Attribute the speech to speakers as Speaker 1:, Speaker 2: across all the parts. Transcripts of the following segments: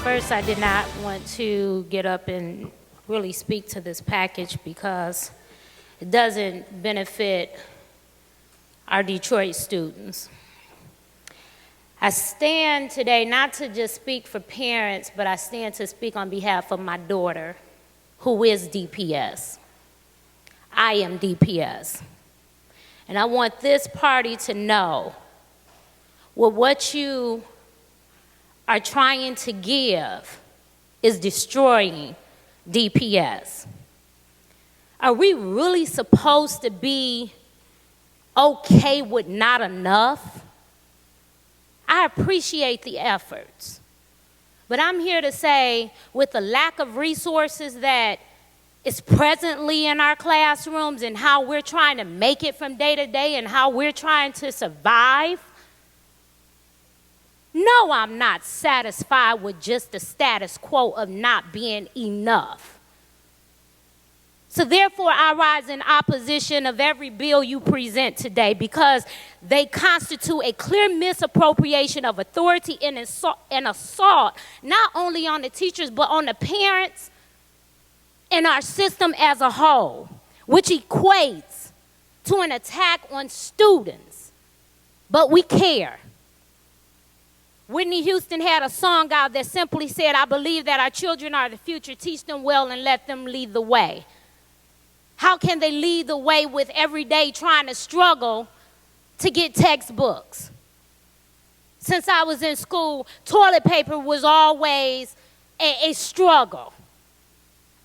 Speaker 1: First, I did not want to get up and really speak to this package because it doesn't benefit our Detroit students. I stand today not to just speak for parents, but I stand to speak on behalf of my daughter, who is DPS. I am DPS. And I want this party to know what you are trying to give is destroying DPS. Are we really supposed to be okay with not enough? I appreciate the efforts, but I'm here to say with the lack of resources that is presently in our classrooms and how we're trying to make it from day to day and how we're trying to survive, no, I'm not satisfied with just the status quo of not being enough. So therefore, I rise in opposition of every bill you present today because they constitute a clear misappropriation of authority and assault not only on the teachers but on the parents and our system as a whole, which equates to an attack on students. But we care. Whitney Houston had a song out that simply said, "I believe that our children are the future. Teach them well and let them lead the way." How can they lead the way with every day trying to struggle to get textbooks? Since I was in school, toilet paper was always a struggle.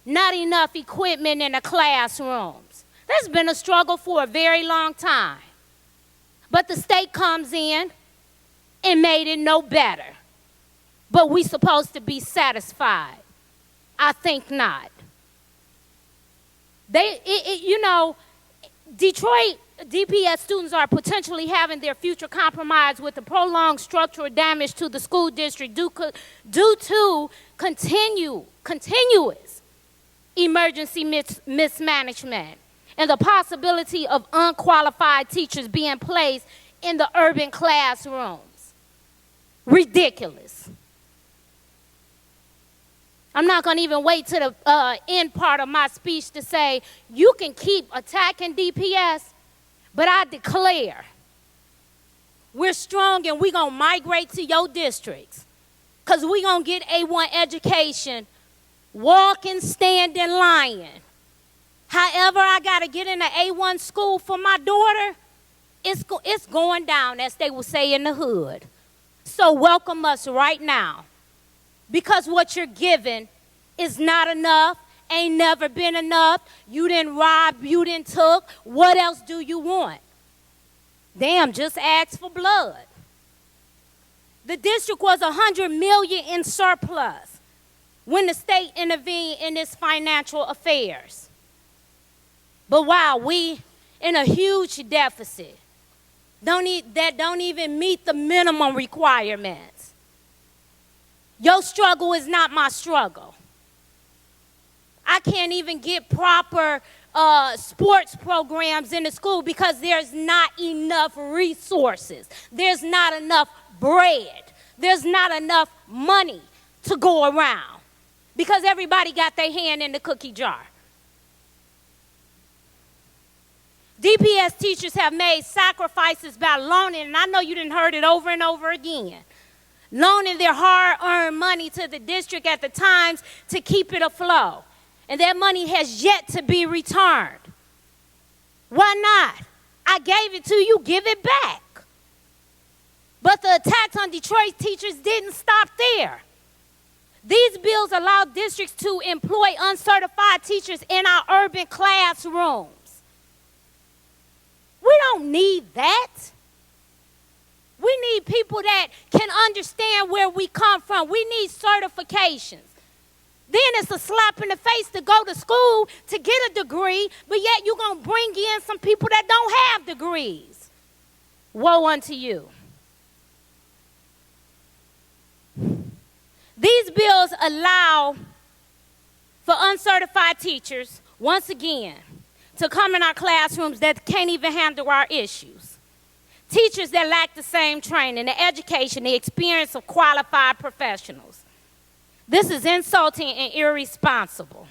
Speaker 1: Not enough equipment in the classrooms. That's been a struggle for a very long time. But the state comes in and made it no better. But we supposed to be satisfied? I think not. Detroit DPS students are potentially having their future compromised with the prolonged structural damage to the school district due to continuous emergency mismanagement and the possibility of unqualified teachers being placed in the urban classrooms. Ridiculous. I'm not going to even wait to the end part of my speech to say, you can keep attacking DPS, but I declare we're strong and we're going to migrate to your districts because we're going to get A1 education, walking, standing, lying. However, I got to get in an A1 school for my daughter, it's going down, as they will say in the hood. So welcome us right now. Because what you're giving is not enough, ain't never been enough. You didn't rob, you didn't took. What else do you want? Damn, just ask for blood. The district was $100 million in surplus when the state intervened in its financial affairs. But wow, we in a huge deficit that don't even meet the minimum requirements. Your struggle is not my struggle. I can't even get proper sports programs in the school because there's not enough resources. There's not enough bread. There's not enough money to go around because everybody got their hand in the cookie jar. DPS teachers have made sacrifices by loaning, and I know you done heard it over and over again, loaning their hard-earned money to the district at the times to keep it afloat. And that money has yet to be returned. Why not? I gave it to you, give it back. But the attacks on Detroit teachers didn't stop there. These bills allow districts to employ uncertified teachers in our urban classrooms. We don't need that. We need people that can understand where we come from. We need certifications. Then it's a slap in the face to go to school to get a degree, but yet you're going to bring in some people that don't have degrees. Woe unto you. These bills allow for uncertified teachers, once again, to come in our classrooms that can't even handle our issues. Teachers that lack the same training, the education, the experience of qualified professionals. This is insulting and irresponsible.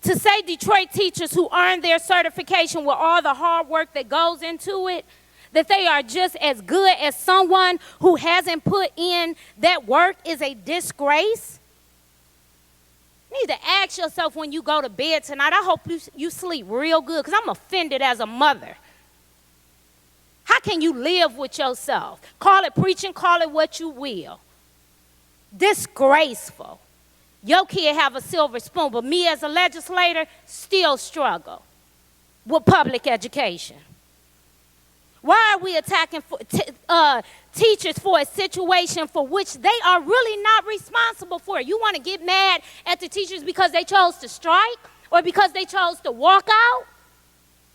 Speaker 1: To say Detroit teachers who earned their certification with all the hard work that goes into it, that they are just as good as someone who hasn't put in that work is a disgrace. You need to ask yourself when you go to bed tonight, I hope you sleep real good, because I'm offended as a mother. How can you live with yourself? Call it preaching, call it what you will. Disgraceful. Your kid have a silver spoon, but me as a legislator still struggle with public education. Why are we attacking teachers for a situation for which they are really not responsible for? You want to get mad at the teachers because they chose to strike or because they chose to walk out?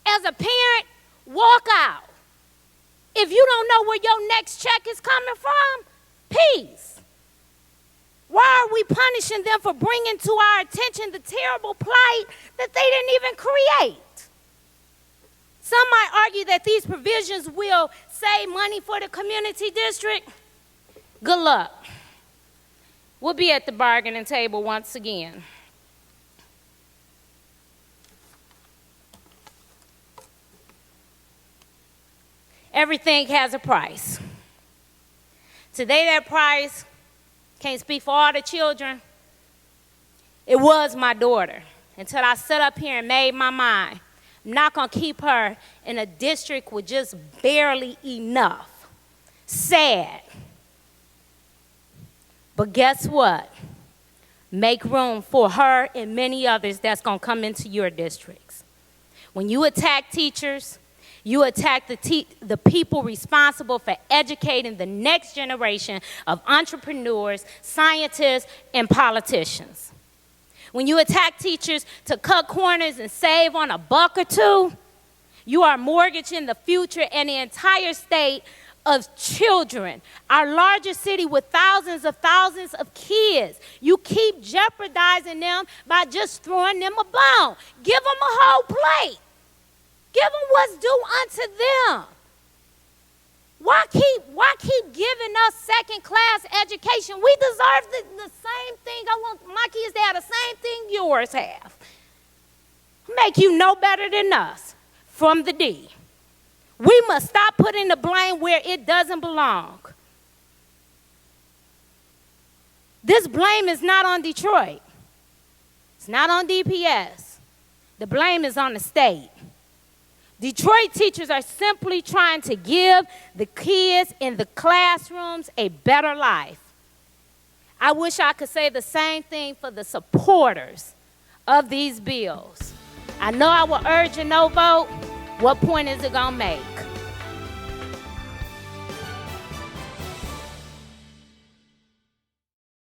Speaker 1: As a parent, walk out. If you don't know where your next check is coming from, peace. Why are we punishing them for bringing to our attention the terrible plight that they didn't even create? Some might argue that these provisions will save money for the community district. Good luck. We'll be at the bargaining table once again. Everything has a price. Today that price, can't speak for all the children, it was my daughter. Until I sat up here and made my mind. I'm not going to keep her in a district with just barely enough. Sad. But guess what? Make room for her and many others that's going to come into your districts. When you attack teachers, you attack the people responsible for educating the next generation of entrepreneurs, scientists, and politicians. When you attack teachers to cut corners and save on a buck or two, you are mortgaging the future and the entire state of children. Our largest city with thousands of kids. You keep jeopardizing them by just throwing them a bone. Give them a whole plate. Give them what's due unto them. Why keep giving us second-class education? We deserve the same thing. I want my kids to have the same thing yours have. Make you no better than us from the D. We must stop putting the blame where it doesn't belong. This blame is not on Detroit. It's not on DPS. The blame is on the state. Detroit teachers are simply trying to give the kids in the classrooms a better life. I wish I could say the same thing for the supporters of these bills. I know I will urge a no vote. What point is it going to make?